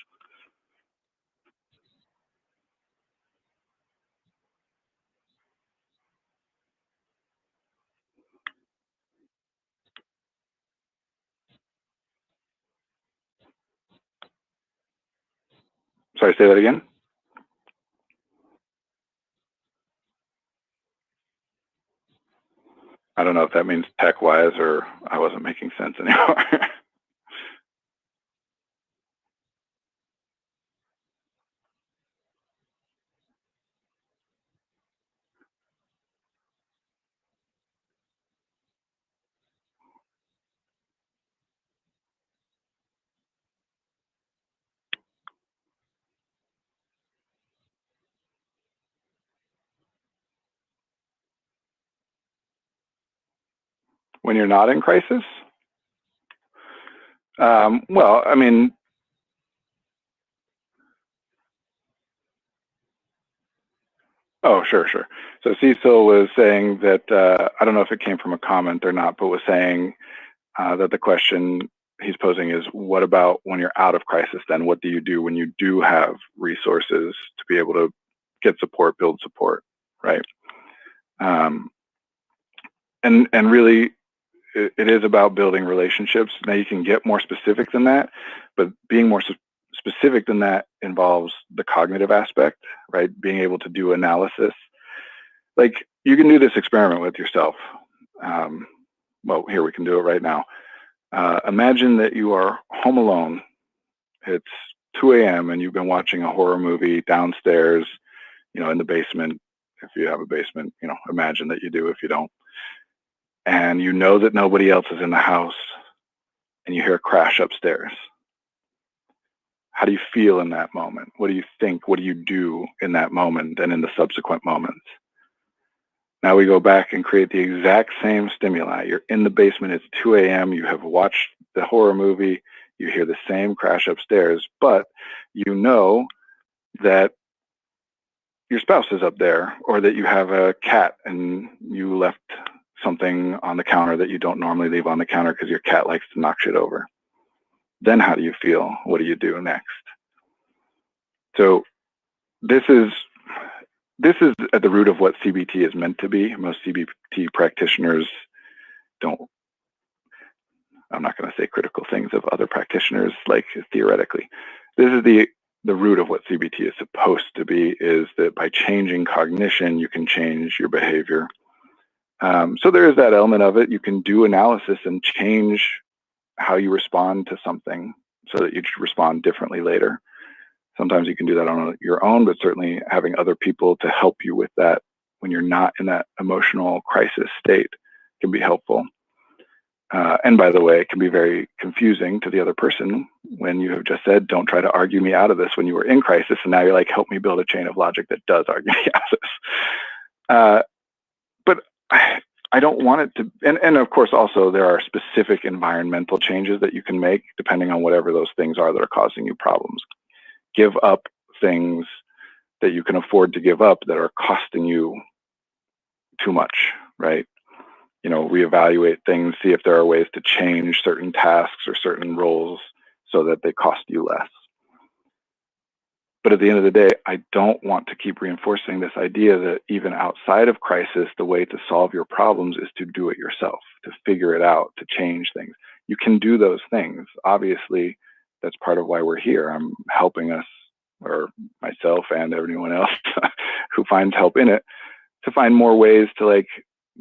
Sorry, say that again? I don't know if that means tech-wise or I wasn't making sense anymore. When you're not in crisis? Well, I mean, oh, sure. So Cecil was saying that, I don't know if it came from a comment or not, but was saying that the question he's posing is, what about when you're out of crisis then? What do you do when you do have resources to be able to get support, build support, right? And really, it is about building relationships. Now you can get more specific than that, but being more specific than that involves the cognitive aspect, right? Being able to do analysis. Like you can do this experiment with yourself. Well, here we can do it right now. Imagine that you are home alone. It's 2 a.m. and you've been watching a horror movie downstairs, in the basement. If you have a basement, imagine that you do if you don't. And you know that nobody else is in the house and you hear a crash upstairs. How do you feel in that moment? What do you think? What do you do in that moment and in the subsequent moments? Now we go back and create the exact same stimuli. You're in the basement, it's 2 a.m., you have watched the horror movie, you hear the same crash upstairs, but you know that your spouse is up there, or that you have a cat and you left something on the counter that you don't normally leave on the counter because your cat likes to knock shit over. Then how do you feel? What do you do next? So this is at the root of what CBT is meant to be. Most CBT practitioners don't, I'm not going to say critical things of other practitioners, like theoretically. This is the root of what CBT is supposed to be, is that by changing cognition, you can change your behavior. So there is that element of it. You can do analysis and change how you respond to something so that you respond differently later. Sometimes you can do that on your own, but certainly having other people to help you with that when you're not in that emotional crisis state can be helpful. And by the way, it can be very confusing to the other person when you have just said, don't try to argue me out of this when you were in crisis. And now you're like, help me build a chain of logic that does argue me out of this. But I don't want it to, and of course also there are specific environmental changes that you can make depending on whatever those things are that are causing you problems. Give up things that you can afford to give up that are costing you too much, right? Reevaluate things, see if there are ways to change certain tasks or certain roles so that they cost you less. But at the end of the day, I don't want to keep reinforcing this idea that even outside of crisis, the way to solve your problems is to do it yourself, to figure it out, to change things. You can do those things. Obviously, that's part of why we're here. I'm helping us, or myself and everyone else who finds help in it, to find more ways to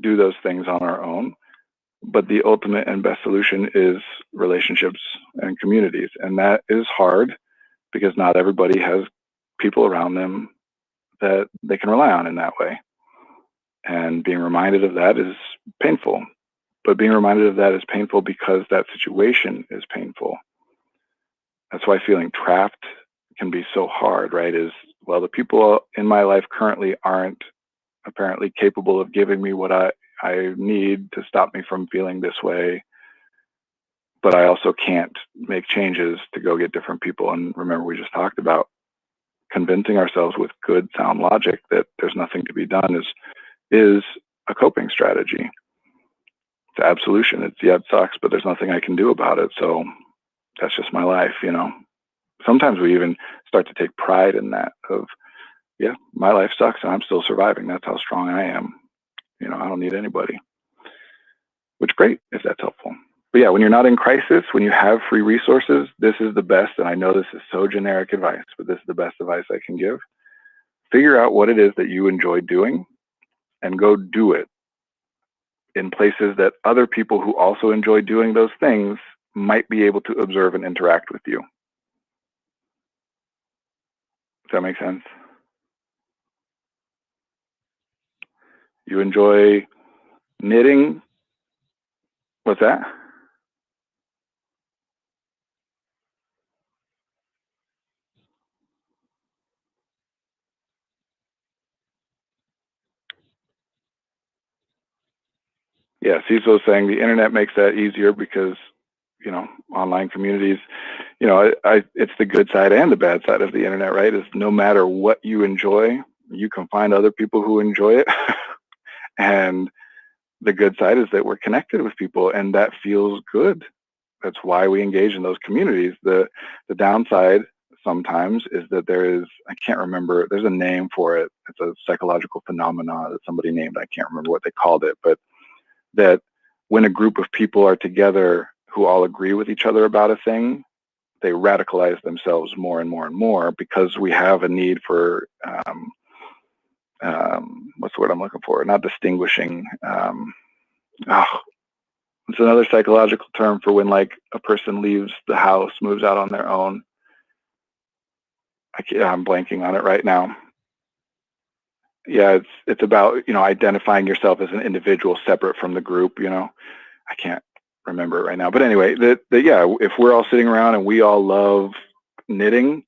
do those things on our own. But the ultimate and best solution is relationships and communities. And that is hard because not everybody has people around them that they can rely on in that way. And being reminded of that is painful. But being reminded of that is painful because that situation is painful. That's why feeling trapped can be so hard, right? Well, the people in my life currently aren't apparently capable of giving me what I need to stop me from feeling this way. But I also can't make changes to go get different people. And remember, we just talked about convincing ourselves with good, sound logic that there's nothing to be done is a coping strategy. It's absolution. It sucks, but there's nothing I can do about it. So that's just my life, Sometimes we even start to take pride in that of, yeah, my life sucks and I'm still surviving. That's how strong I am. I don't need anybody. Which, great, if that's helpful. But yeah, when you're not in crisis, when you have free resources, this is the best. And I know this is so generic advice, but this is the best advice I can give. Figure out what it is that you enjoy doing and go do it in places that other people who also enjoy doing those things might be able to observe and interact with you. Does that make sense? You enjoy knitting? What's that? Yeah, Cecil is saying the internet makes that easier because, you know, online communities, you know, it's the good side and the bad side of the internet, right? Is no matter what you enjoy, you can find other people who enjoy it. And the good side is that we're connected with people, and that feels good. That's why we engage in those communities. The downside sometimes is that there is, I can't remember, there's a name for it. It's a psychological phenomena that somebody named. I can't remember what they called it, but that when a group of people are together who all agree with each other about a thing, they radicalize themselves more and more and more, because we have a need for what's the word I'm looking for? Not distinguishing. It's another psychological term for when like a person leaves the house, moves out on their own. I'm blanking on it right now. Yeah, it's about, you know, identifying yourself as an individual separate from the group. You know, I can't remember it right now, but anyway, yeah, if we're all sitting around and we all love knitting,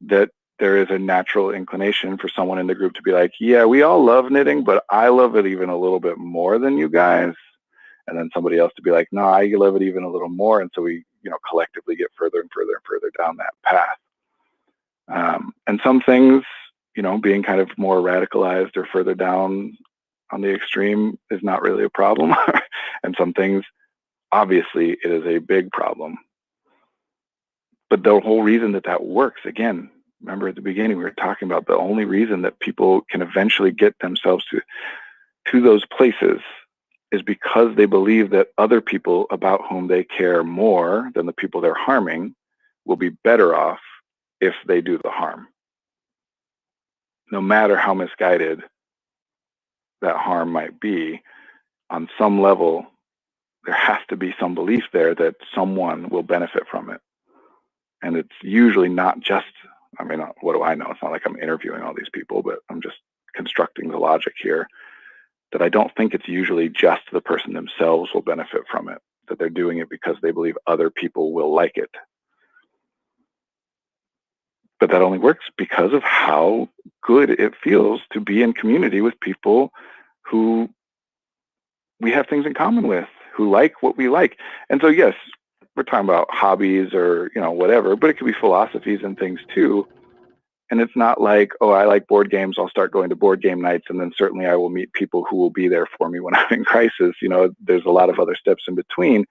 that there is a natural inclination for someone in the group to be like, yeah, we all love knitting, but I love it even a little bit more than you guys. And then somebody else to be like, no, I love it even a little more. And so we, you know, collectively get further and further and further down that path. And some things, you know, being kind of more radicalized or further down on the extreme is not really a problem. And some things, obviously, it is a big problem. But the whole reason that works, again, remember at the beginning, we were talking about the only reason that people can eventually get themselves to those places is because they believe that other people about whom they care more than the people they're harming will be better off if they do the harm. No matter how misguided that harm might be, on some level, there has to be some belief there that someone will benefit from it. And it's usually not just, I mean, what do I know? It's not like I'm interviewing all these people, but I'm just constructing the logic here, that I don't think it's usually just the person themselves will benefit from it, that they're doing it because they believe other people will like it. But that only works because of how good it feels to be in community with people who we have things in common with, who like what we like. And so, yes, we're talking about hobbies or, you know, whatever, but it could be philosophies and things too. And it's not like, oh, I like board games, I'll start going to board game nights, and then certainly I will meet people who will be there for me when I'm in crisis. You know, there's a lot of other steps in between.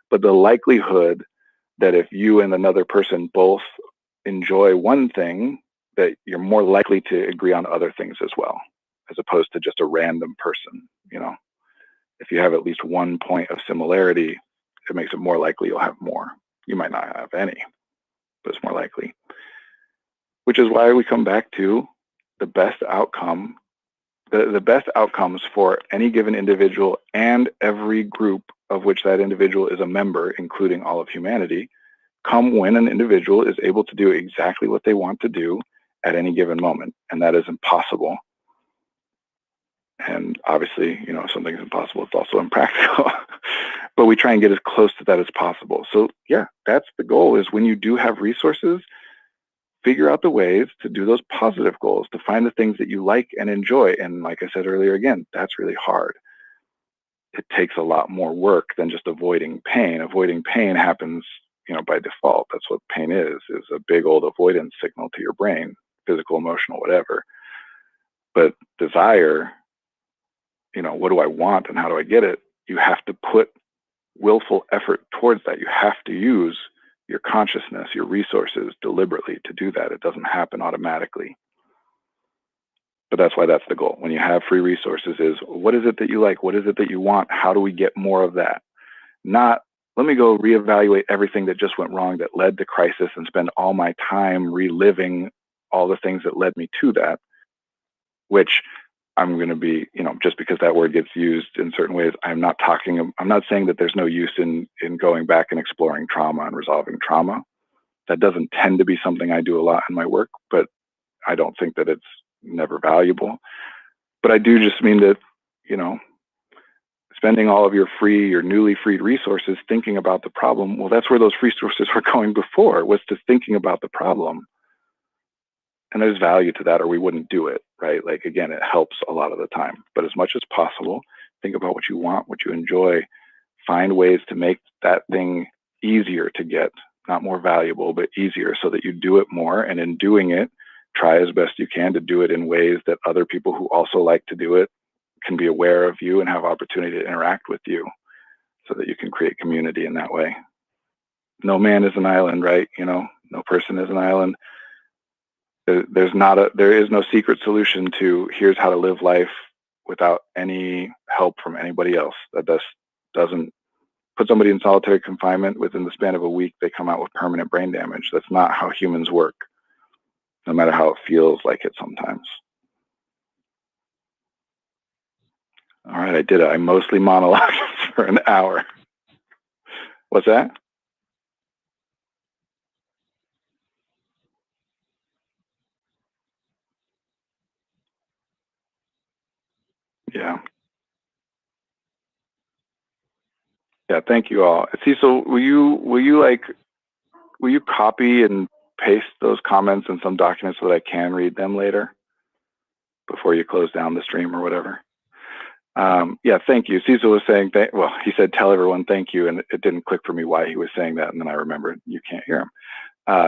But the likelihood that if you and another person both enjoy one thing, that you're more likely to agree on other things as well, as opposed to just a random person. You know, if you have at least one point of similarity, it makes it more likely you'll have more. You might not have any, but it's more likely. Which is why we come back to the best outcome, the best outcomes for any given individual and every group of which that individual is a member, including all of humanity, come when an individual is able to do exactly what they want to do at any given moment. And that is impossible. And obviously, you know, if something's impossible, it's also impractical. But we try and get as close to that as possible. So yeah, that's the goal, is when you do have resources, figure out the ways to do those positive goals, to find the things that you like and enjoy. And like I said earlier, again, that's really hard. It takes a lot more work than just avoiding pain. Avoiding pain happens, you know, by default. That's what pain is a big old avoidance signal to your brain, physical, emotional, whatever. But desire, you know, what do I want and how do I get it? You have to put willful effort towards that. You have to use your consciousness, your resources deliberately to do that. It doesn't happen automatically. But that's why that's the goal. When you have free resources, is what is it that you like? What is it that you want? How do we get more of that? Not, let me go reevaluate everything that just went wrong that led to crisis and spend all my time reliving all the things that led me to that, which I'm going to be, you know, just because that word gets used in certain ways, I'm not saying that there's no use in going back and exploring trauma and resolving trauma. That doesn't tend to be something I do a lot in my work, but I don't think that it's never valuable. But I do just mean that, you know, spending all of your newly freed resources thinking about the problem, well, that's where those resources were going before, was to thinking about the problem. And there's value to that, or we wouldn't do it, right? Like, again, it helps a lot of the time. But as much as possible, think about what you want, what you enjoy, find ways to make that thing easier to get, not more valuable, but easier, so that you do it more. And in doing it, try as best you can to do it in ways that other people who also like to do it can be aware of you and have opportunity to interact with you, so that you can create community in that way. No man is an island, right? You know, no person is an island. There is no secret solution to here's how to live life without any help from anybody else. That doesn't put somebody in solitary confinement. Within the span of a week, they come out with permanent brain damage. That's not how humans work, no matter how it feels like it sometimes. All right, I did it. I mostly monologued for an hour. What's that? Yeah. Yeah, thank you all. Cecil, will you copy and paste those comments in some document so that I can read them later before you close down the stream or whatever? Yeah, thank you. Cecil was saying, well, he said, tell everyone thank you, and it didn't click for me why he was saying that, and then I remembered you can't hear him.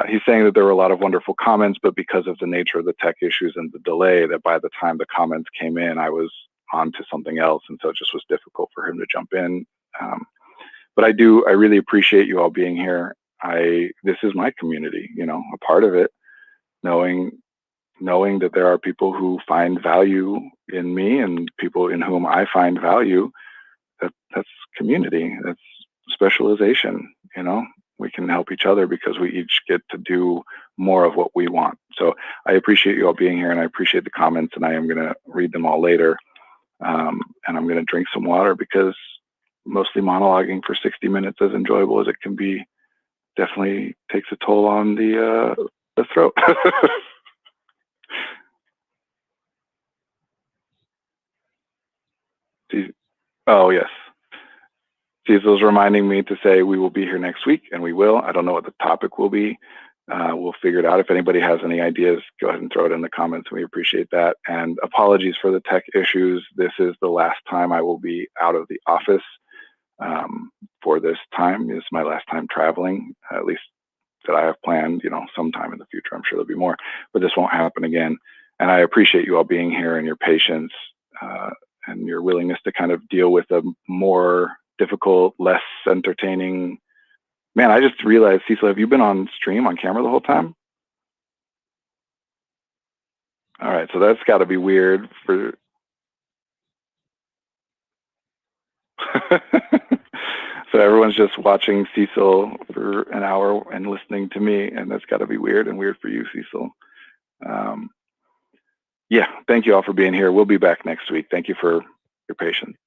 He's saying that there were a lot of wonderful comments, but because of the nature of the tech issues and the delay, that by the time the comments came in, I was on to something else, and so it just was difficult for him to jump in. But I really appreciate you all being here. This is my community, you know, a part of it, knowing that there are people who find value in me and people in whom I find value. That's community. That's specialization. You know, we can help each other because we each get to do more of what we want. So I appreciate you all being here, and I appreciate the comments, and I am going to read them all later. And I'm going to drink some water, because mostly monologuing for 60 minutes, as enjoyable as it can be, definitely takes a toll on the throat. Oh, yes. Cecil's reminding me to say we will be here next week, and we will. I don't know what the topic will be. We'll figure it out. If anybody has any ideas, go ahead and throw it in the comments. We appreciate that. And apologies for the tech issues. This is the last time I will be out of the office for this time. This is my last time traveling, at least that I have planned. You know, sometime in the future, I'm sure there'll be more, but this won't happen again. And I appreciate you all being here and your patience and your willingness to kind of deal with a more difficult, less entertaining. Man, I just realized, Cecil, have you been on stream on camera the whole time? All right, so that's got to be weird for. So everyone's just watching Cecil for an hour and listening to me, and that's got to be weird, and weird for you, Cecil. Yeah, thank you all for being here. We'll be back next week. Thank you for your patience.